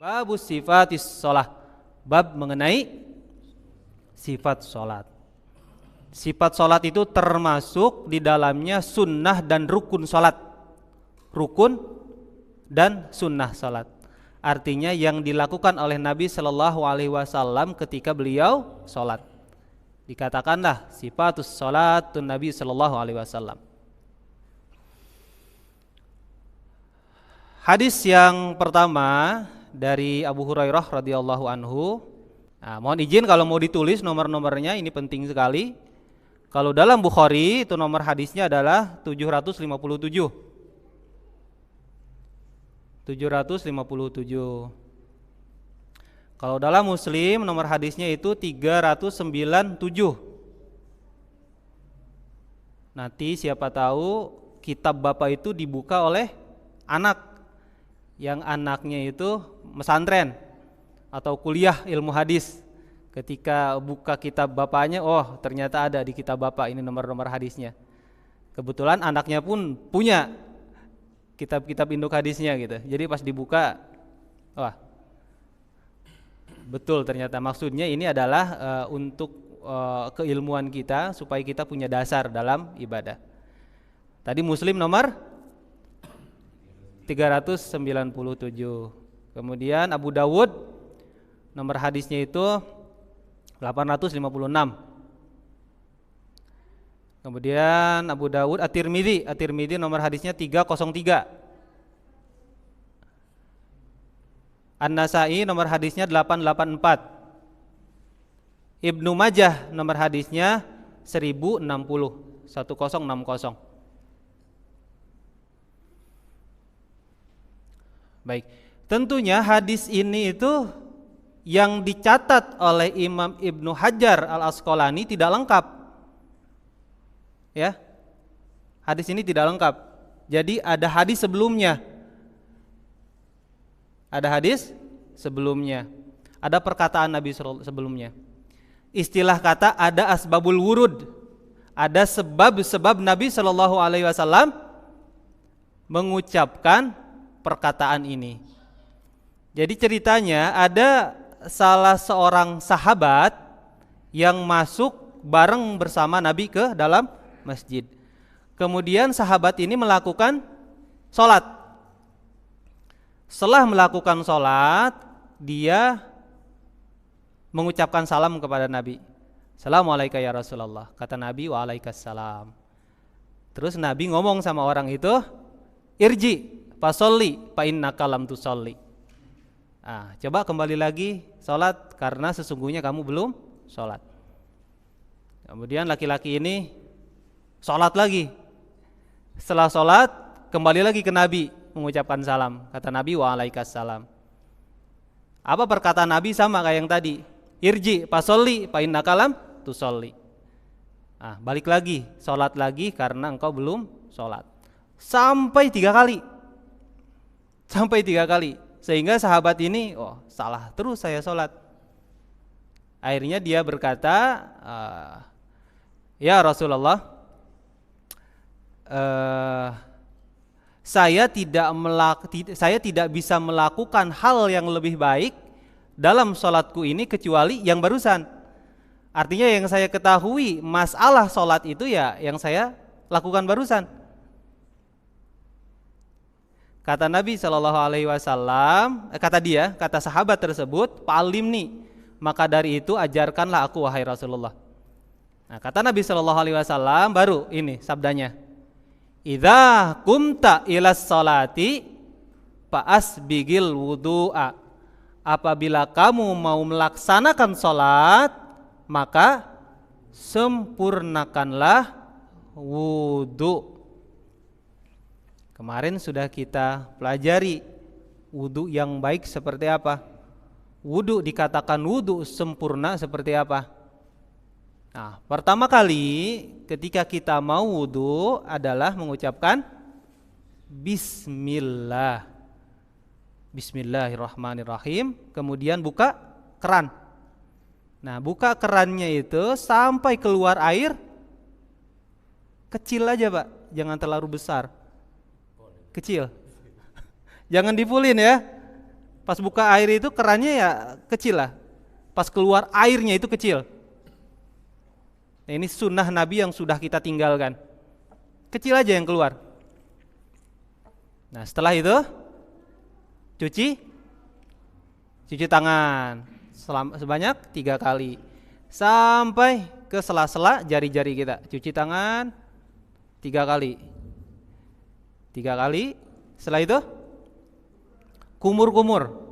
Babus sifatis sholah, bab mengenai sifat sholat. Sifat sholat itu termasuk di dalamnya sunnah dan rukun sholat. Rukun dan sunnah sholat. Artinya yang dilakukan oleh Nabi Shallallahu Alaihi Wasallam ketika beliau sholat. Dikatakanlah sifatus sholatun Nabi Shallallahu Alaihi Wasallam. Hadis yang pertama dari Abu Hurairah radhiyallahu anhu. Nah, mohon izin kalau mau ditulis nomor-nomornya, ini penting sekali. Kalau dalam Bukhari itu nomor hadisnya adalah 757. 757. Kalau dalam Muslim nomor hadisnya itu 397. Nanti siapa tahu kitab Bapak itu dibuka oleh anak, yang anaknya itu pesantren atau kuliah ilmu hadis. Ketika buka kitab bapaknya, oh ternyata ada di kitab bapak ini nomor-nomor hadisnya. Kebetulan anaknya pun punya kitab-kitab induk hadisnya gitu. Jadi pas dibuka, wah betul, ternyata maksudnya ini adalah untuk keilmuan kita, supaya kita punya dasar dalam ibadah. Tadi Muslim nomor 397. Kemudian Abu Dawud nomor hadisnya itu 856. Kemudian Abu Dawud At-Tirmidzi nomor hadisnya 303. An-Nasa'i nomor hadisnya 884. Ibnu Majah nomor hadisnya 1060. Baik, tentunya hadis ini itu yang dicatat oleh Imam Ibnu Hajar Al-Asqalani tidak lengkap. Ya. Hadis ini tidak lengkap. Jadi ada hadis sebelumnya. Ada hadis sebelumnya. Ada perkataan Nabi sebelumnya. Istilah kata ada asbabul wurud. Ada sebab-sebab Nabi Shallallahu alaihi wasallam mengucapkan perkataan ini. Jadi ceritanya ada salah seorang sahabat yang masuk bareng bersama Nabi ke dalam masjid. Kemudian sahabat ini melakukan sholat. Setelah melakukan sholat, dia mengucapkan salam kepada Nabi. Assalamualaikum ya Rasulullah. Kata Nabi, waalaikumsalam. Terus Nabi ngomong sama orang itu, irji fasolli fa innaka lam tusolli. Coba kembali lagi sholat karena sesungguhnya kamu belum sholat. Kemudian laki-laki ini sholat lagi. Setelah sholat kembali lagi ke Nabi mengucapkan salam. Kata Nabi, waalaikumsalam. Apa perkataan Nabi? Sama kayak yang tadi, irji fasolli fa innaka lam tusolli. Balik lagi, sholat lagi karena engkau belum sholat. Sampai 3 kali. Sehingga sahabat ini, salah terus saya sholat. Akhirnya dia berkata, ya Rasulullah, saya tidak bisa melakukan hal yang lebih baik dalam sholatku ini kecuali yang barusan. Artinya yang saya ketahui masalah sholat itu ya yang saya lakukan barusan. Kata Nabi Shallallahu Alaihi Wasallam, kata sahabat tersebut, Fa'alimni, maka dari itu ajarkanlah aku wahai Rasulullah. Kata Nabi Shallallahu Alaihi Wasallam baru ini sabdanya, idza kumta ilas salati fa'asbigil wudu'a. Apabila kamu mau melaksanakan salat, maka sempurnakanlah wudu. Kemarin sudah kita pelajari wudu yang baik seperti apa. Wudu dikatakan wudu sempurna seperti apa. Pertama kali ketika kita mau wudu adalah mengucapkan bismillah. Bismillahirrahmanirrahim. Kemudian buka keran. Buka kerannya itu sampai keluar air kecil aja Pak, jangan terlalu besar. Kecil. Jangan dipulin ya. Pas buka air itu kerannya ya kecil lah. Pas keluar airnya itu kecil. Nah, ini sunnah Nabi yang sudah kita tinggalkan. Kecil aja yang keluar. Nah, setelah itu cuci tangan sebanyak 3 kali sampai ke sela-sela jari-jari kita. Cuci tangan 3 kali. 3 kali. Setelah itu kumur-kumur.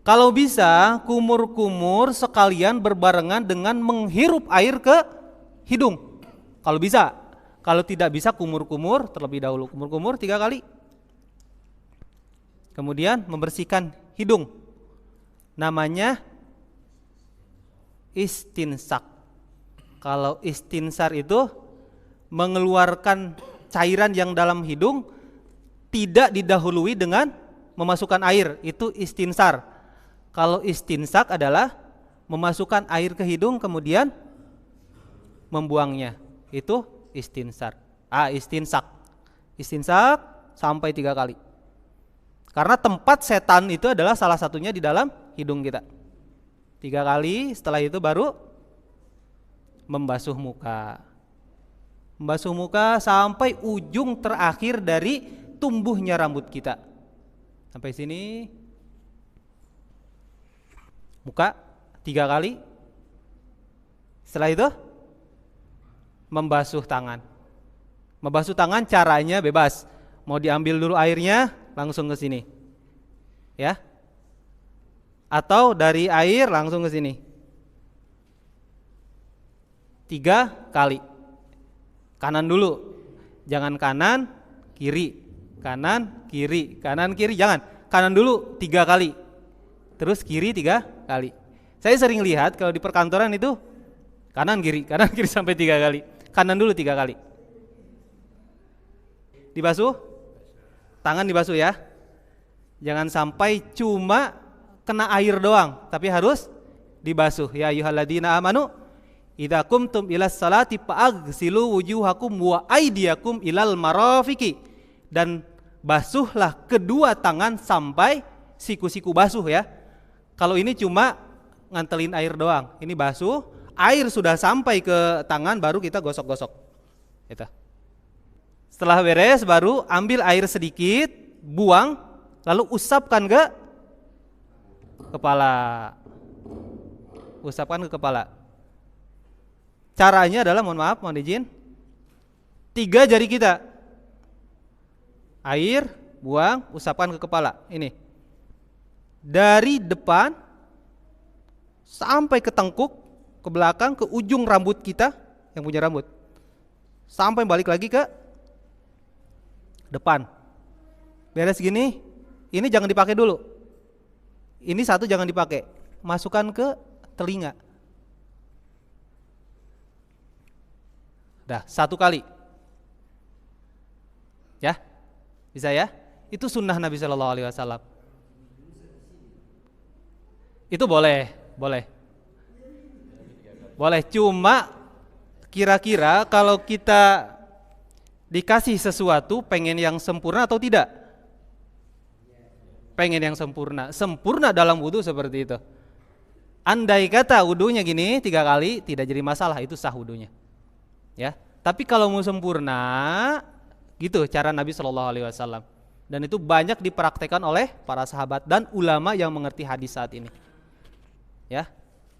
Kalau bisa kumur-kumur sekalian berbarengan dengan menghirup air ke hidung. Kalau bisa. Kalau tidak bisa kumur-kumur terlebih dahulu. Kumur-kumur 3 kali. Kemudian membersihkan hidung. Namanya istinsak. Kalau istinsar itu mengeluarkan cairan yang dalam hidung tidak didahului dengan memasukkan air, itu istinsar. Kalau istinsak adalah memasukkan air ke hidung kemudian membuangnya, itu istinsak. Istinsak sampai 3 kali. Karena tempat setan itu adalah salah satunya di dalam hidung kita. 3 kali, setelah itu baru membasuh muka. Membasuh muka sampai ujung terakhir dari tumbuhnya rambut kita. Sampai sini. Muka 3 kali. Setelah itu membasuh tangan. Membasuh tangan caranya bebas. Mau diambil dulu airnya, langsung ke sini. Ya. Atau dari air langsung ke sini. 3 kali. Kanan dulu. Jangan kanan, kiri. Kanan, kiri. Kanan, kiri. Jangan. Kanan dulu 3 kali. Terus kiri 3 kali. Saya sering lihat kalau di perkantoran itu kanan kiri sampai 3 kali. Kanan dulu 3 kali. Dibasuh. Tangan dibasuh ya. Jangan sampai cuma kena air doang, tapi harus dibasuh. Ya ayyuhalladzina amanu idza qumtum ilas salati fa'aghsilu wujuhakum wa aydiyakum ilal marafiqi. Dan basuhlah kedua tangan sampai siku-siku basuh ya. Kalau ini cuma ngantelin air doang, ini basuh, air sudah sampai ke tangan baru kita gosok-gosok. Itu. Setelah beres baru ambil air sedikit, buang, lalu usapkan ke kepala. Usapkan ke kepala. Caranya adalah, mohon izin, 3 jari kita. Air, buang, usapkan ke kepala. Ini. Dari depan sampai ke tengkuk, ke belakang, ke ujung rambut kita yang punya rambut. Sampai balik lagi ke depan. Beres gini, ini jangan dipakai dulu. Ini satu jangan dipakai. Masukkan ke telinga. Dah, 1 kali. Ya. Bisa ya? Itu sunnah Nabi sallallahu alaihi wasallam. Itu boleh. Boleh, cuma kira-kira kalau kita dikasih sesuatu pengen yang sempurna atau tidak? Pengen yang sempurna. Sempurna dalam wudu seperti itu. Andai kata wudunya gini 3 kali tidak jadi masalah, itu sah wudunya. Ya. Tapi kalau mau sempurna gitu cara Nabi Shallallahu alaihi wasallam. Dan itu banyak dipraktekkan oleh para sahabat dan ulama yang mengerti hadis saat ini. Ya.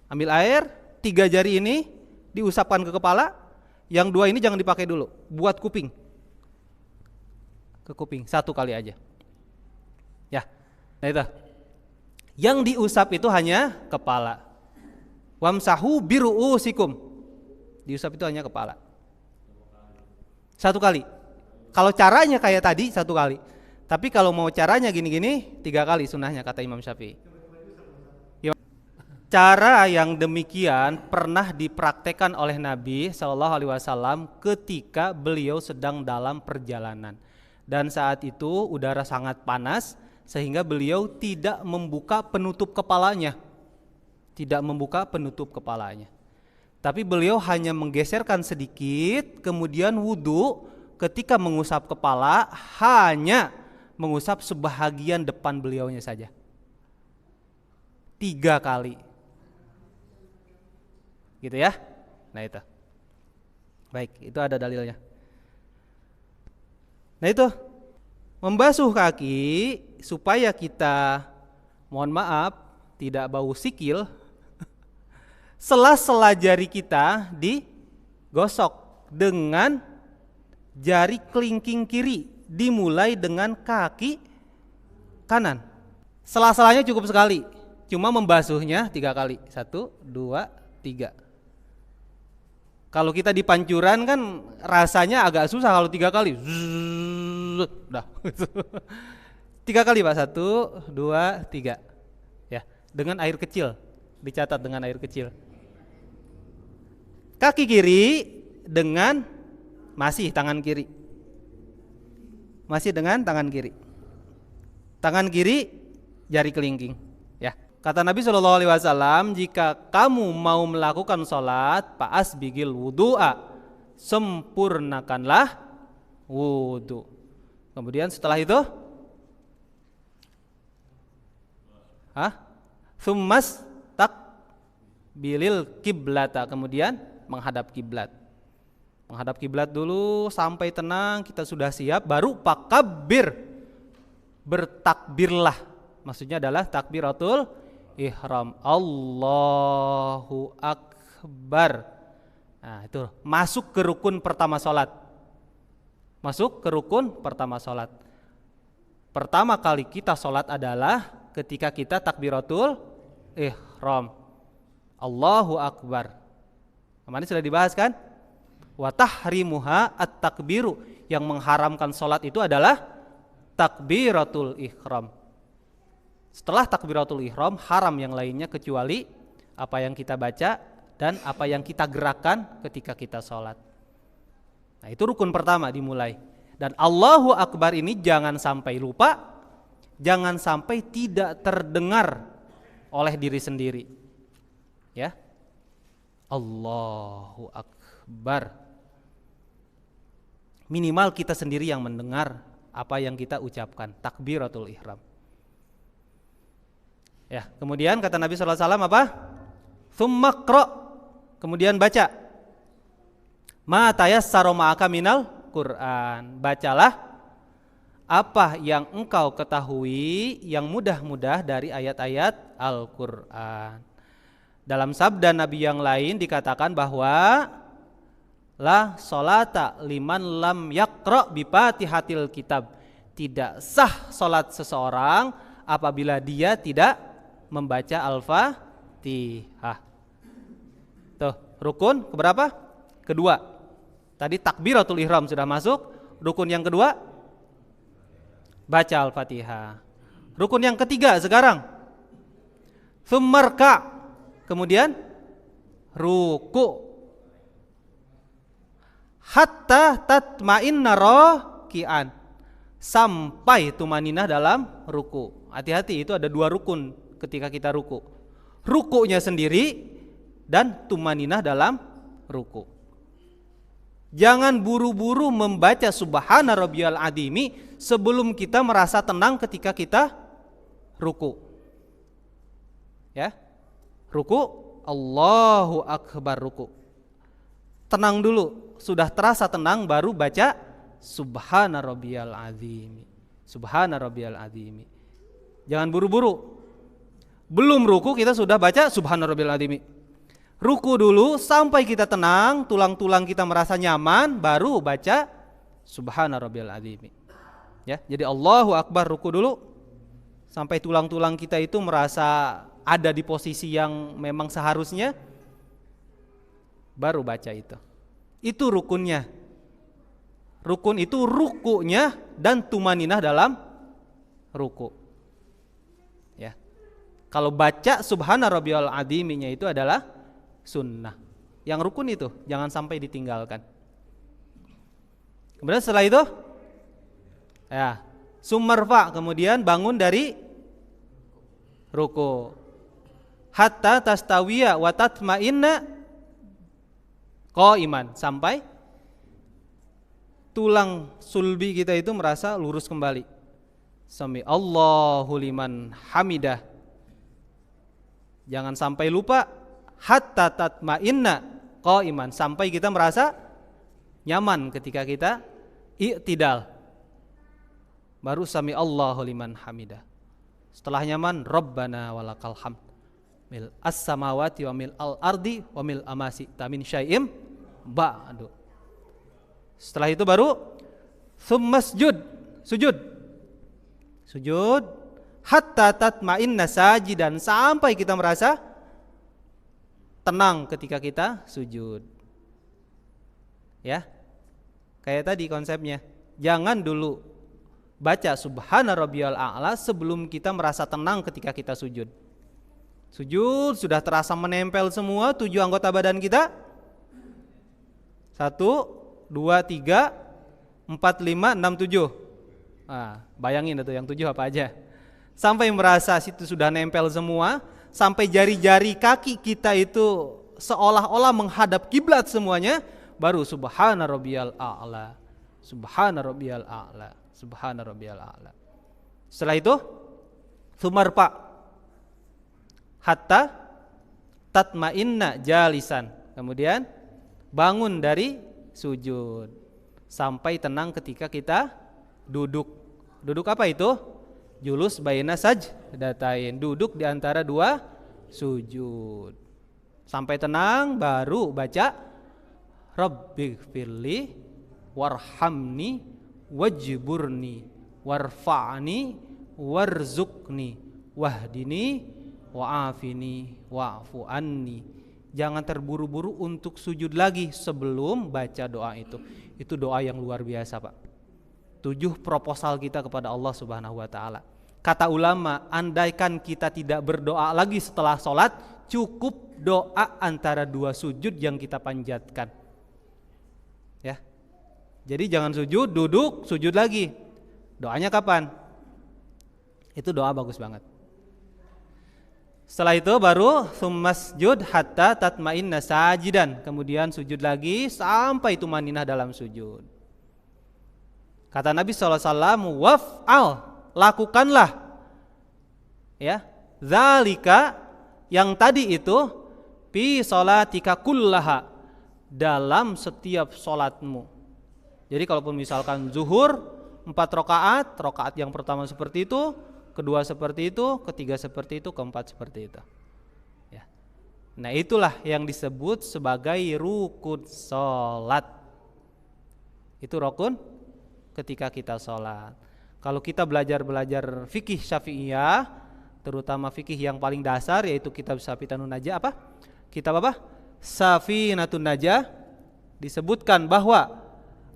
Ambil air, 3 jari ini diusapkan ke kepala, yang 2 ini jangan dipakai dulu, buat kuping. Ke kuping 1 kali aja. Ya. Nah itu. Yang diusap itu hanya kepala. Wamsahu biru'usikum. Diusap itu hanya kepala. 1 kali. Kalau caranya kayak tadi 1 kali. Tapi kalau mau caranya gini-gini 3 kali sunnahnya kata Imam Syafi'i. Cara yang demikian pernah dipraktekkan oleh Nabi Shallallahu alaihi wasallam ketika beliau sedang dalam perjalanan. Dan saat itu udara sangat panas sehingga beliau tidak membuka penutup kepalanya. Tidak membuka penutup kepalanya. Tapi beliau hanya menggeserkan sedikit, kemudian wudu ketika mengusap kepala hanya mengusap sebahagian depan beliaunya saja. 3 kali. Gitu ya. Nah itu. Baik, itu ada dalilnya. Nah itu, membasuh kaki supaya kita, mohon maaf, tidak bau sikil. Sela-sela jari kita digosok dengan jari kelingking kiri, dimulai dengan kaki kanan. Sela-selanya cukup sekali, cuma membasuhnya 3 kali. 1, 2, 3. Kalau kita di pancuran kan rasanya agak susah kalau 3 kali. Udah. 3 kali Pak, 1, 2, 3. Ya, dengan air kecil, dicatat dengan air kecil. Kaki kiri dengan masih tangan kiri. Masih dengan tangan kiri. Tangan kiri jari kelingking. Ya. Kata Nabi SAW, jika kamu mau melakukan sholat, fa'asbigil wudu'a, sempurnakanlah wudu. Kemudian setelah itu, Tsummas takbilil kiblata, kemudian menghadap kiblat. Menghadap kiblat dulu sampai tenang, kita sudah siap, baru fakabbir, bertakbirlah. Maksudnya adalah takbiratul ihram, Allahu akbar. Nah itu masuk ke rukun pertama sholat. Masuk ke rukun pertama sholat. Pertama kali kita sholat adalah ketika kita takbiratul ihram, Allahu akbar. Kemarin sudah dibahas kan? Wa tahrimuha at-takbiru, yang mengharamkan sholat itu adalah takbiratul ihram. Setelah takbiratul ihram, haram yang lainnya kecuali apa yang kita baca dan apa yang kita gerakan ketika kita sholat. Nah itu rukun pertama dimulai. Dan Allahu Akbar ini jangan sampai lupa, jangan sampai tidak terdengar oleh diri sendiri. Ya, Allahu Akbar. Minimal kita sendiri yang mendengar apa yang kita ucapkan, takbiratul ihram. Ya, kemudian kata Nabi SAW apa? Tsumma qra, kemudian baca. Ma tayassara ma'aka minal Qur'an. Bacalah apa yang engkau ketahui yang mudah-mudah dari ayat-ayat Al-Qur'an. Dalam sabda Nabi yang lain dikatakan bahwa la sholata liman lam yaqra bi Fatihatil kitab. Tidak sah salat seseorang apabila dia tidak membaca Al-Fatihah. Tuh, rukun keberapa? Kedua. Tadi takbiratul ihram sudah masuk. Rukun yang kedua, baca Al-Fatihah. Rukun yang ketiga sekarang, tsummarka, kemudian ruku. Hatta tatma'inna raki'an, sampai tumaninah dalam ruku. Hati-hati, itu ada 2 rukun ketika kita ruku. Rukunya sendiri dan tumaninah dalam ruku. Jangan buru-buru membaca subhana rabbiyal azimi sebelum kita merasa tenang ketika kita ruku. Ya. Ruku, Allahu akbar, ruku. Tenang dulu, sudah terasa tenang baru baca subhana rabbiyal azimi. Subhana rabbiyal azimi. Jangan buru-buru. Belum ruku kita sudah baca subhana rabbiyal azimi. Ruku dulu sampai kita tenang, tulang-tulang kita merasa nyaman, baru baca subhana rabbiyal azimi. Ya, jadi Allahu akbar, ruku dulu sampai tulang-tulang kita itu merasa ada di posisi yang memang seharusnya, baru baca itu. Itu rukunnya. Rukun itu rukunya dan tumaninah dalam ruku. Ya. Kalau baca subhana rabbiyal aziminya itu adalah sunnah. Yang rukun itu jangan sampai ditinggalkan. Kemudian setelah itu, ya, sumarfa, kemudian bangun dari ruku. Hatta tastawiya wa tatma'inna qaiman, sampai tulang sulbi kita itu merasa lurus kembali. Sami Allahu liman hamidah. Jangan sampai lupa. Hatta tatma'inna qa'iman, sampai kita merasa nyaman ketika kita i'tidal. Baru sami Allahu liman hamidah. Setelah nyaman, Rabbana walakal hamd. Mil as-samawati wa mil al-ardi wa mil amasi tamin syai'im ba'du. Setelah itu baru summasjud, sujud. Sujud hatta tatma'inna sajidan, sampai kita merasa tenang ketika kita sujud. Ya. Kayak tadi konsepnya. Jangan dulu baca subhana rabbiyal a'la sebelum kita merasa tenang ketika kita sujud. Sujud sudah terasa menempel semua 7 anggota badan kita. 1, 2, 3, 4, 5, 6, 7. Bayangin itu yang 7 apa aja. Sampai merasa situ sudah nempel semua, sampai jari-jari kaki kita itu seolah-olah menghadap kiblat semuanya, baru subhana rabbiyal a'la. Subhana rabbiyal a'la. Subhana rabbiyal a'la. Setelah itu sumarfa hatta tatma'inna jalisan. Kemudian bangun dari sujud sampai tenang ketika kita duduk. Duduk apa itu? Julus baina sajdatain, duduk di antara 2 sujud. Sampai tenang baru baca Rabbighfirli warhamni wajburni warfa'ni warzuqni wahdini wa'afini wa'fu anni. Jangan terburu-buru untuk sujud lagi sebelum baca doa itu. Itu doa yang luar biasa, Pak. 7 proposal kita kepada Allah Subhanahu wa taala. Kata ulama, andaikan kita tidak berdoa lagi setelah sholat, cukup doa antara 2 sujud yang kita panjatkan. Ya. Jadi jangan sujud, duduk, sujud lagi. Doanya kapan? Itu doa bagus banget. Setelah itu baru summasjud hatta tatma'inna sajidan. Kemudian sujud lagi sampai tumaninah dalam sujud. Kata Nabi SAW, waf'al, lakukanlah. Ya, zalika, yang tadi itu, fi sholatika kullaha, dalam setiap sholatmu. Jadi kalaupun misalkan zuhur 4 rakaat, rakaat yang pertama seperti itu, kedua seperti itu, ketiga seperti itu, keempat seperti itu. Ya. Nah itulah yang disebut sebagai rukun sholat. Itu rukun ketika kita sholat. Kalau kita belajar fikih Syafi'iyah, terutama fikih yang paling dasar, yaitu kitab Safinatun Najah, apa? Kitab apa? Safinatun Najah, disebutkan bahwa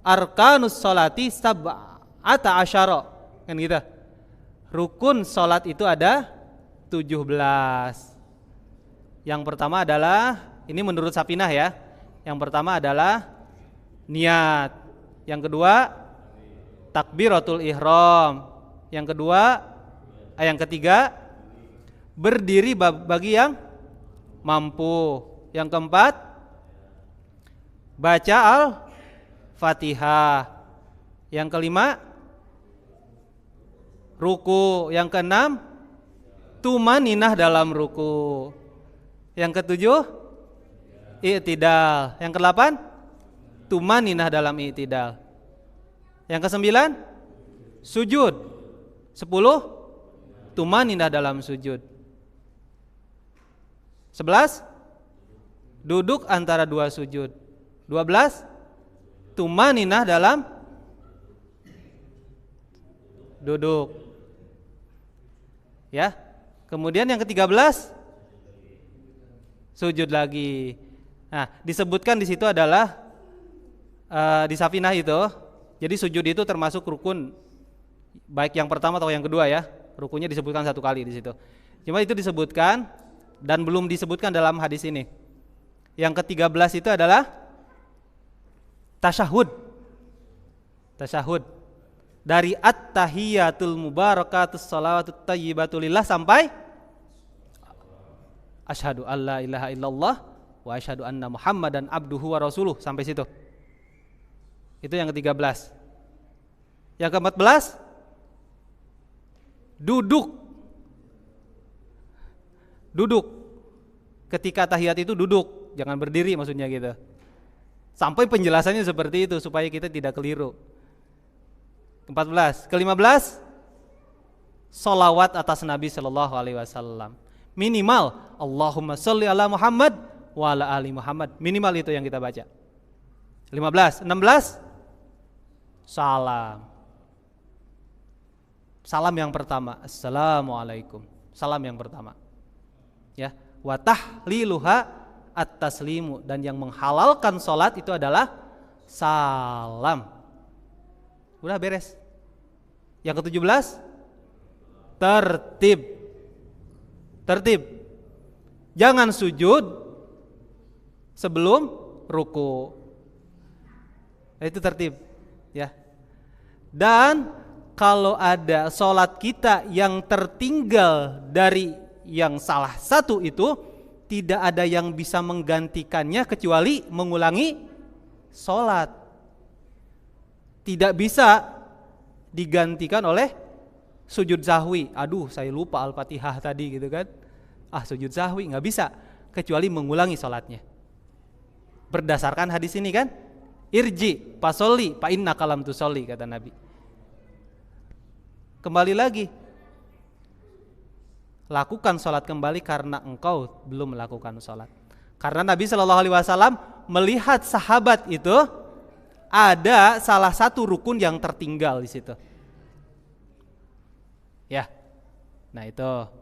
arkanus sholati sab'ata asyara, kan gitu. Rukun sholat itu ada 17. Yang pertama adalah, ini menurut Safinah ya, yang pertama adalah niat. Yang kedua takbiratul ihram. Yang ketiga berdiri bagi yang mampu. Yang keempat baca al-Fatihah. Yang kelima ruku. Yang keenam tumaninah dalam ruku. Yang ketujuh i'tidal. Yang kedelapan tumaninah dalam i'tidal. Yang kesembilan sujud. 10 tumaninah dalam sujud. 11 duduk antara 2 sujud. 12 tumaninah dalam duduk. Ya. Kemudian yang ke-13 sujud lagi. Nah, disebutkan di situ adalah di Safinah itu. Jadi sujud itu termasuk rukun, baik yang pertama atau yang kedua ya. Rukunnya disebutkan 1 kali di situ. Cuma itu disebutkan dan belum disebutkan dalam hadis ini. Yang ke-13 itu adalah tasyahud. Tasyahud. Dari at-tahiyatul mubarakatus shalawatut thayyibatu lillah sampai asyhadu alla ilaha illallah wa asyhadu anna muhammadan abduhu wa rasuluh, sampai situ. Itu yang ke-13. Yang ke-14 duduk. Duduk. ketika tahiyat itu duduk, jangan berdiri maksudnya gitu. Sampai penjelasannya seperti itu supaya kita tidak keliru. 14. Ke-15, sholawat atas Nabi Shallallahu Alaihi Wasallam. Minimal Allahumma sholli ala Muhammad wa ala ali Muhammad. Minimal itu yang kita baca. 15. 16, salam. Salam yang pertama, assalamualaikum. Salam yang pertama. Ya, wa tahliluha at-taslimu, dan yang menghalalkan salat itu adalah salam. Udah beres. Yang ke-17, tertib. Tertib. Jangan sujud sebelum ruku. Itu tertib, ya. Dan kalau ada sholat kita yang tertinggal dari yang salah satu itu, tidak ada yang bisa menggantikannya kecuali mengulangi sholat. Tidak bisa digantikan oleh sujud sahwi. Aduh, saya lupa Al-Fatihah tadi gitu kan. Sujud sahwi, nggak bisa kecuali mengulangi sholatnya. Berdasarkan hadis ini kan, irji fasolli fa innaka lam tusolli, kata Nabi. Kembali lagi, lakukan sholat kembali karena engkau belum melakukan sholat. Karena Nabi Shallallahu Alaihi Wasallam melihat sahabat itu ada salah satu rukun yang tertinggal di situ. Ya, nah itu.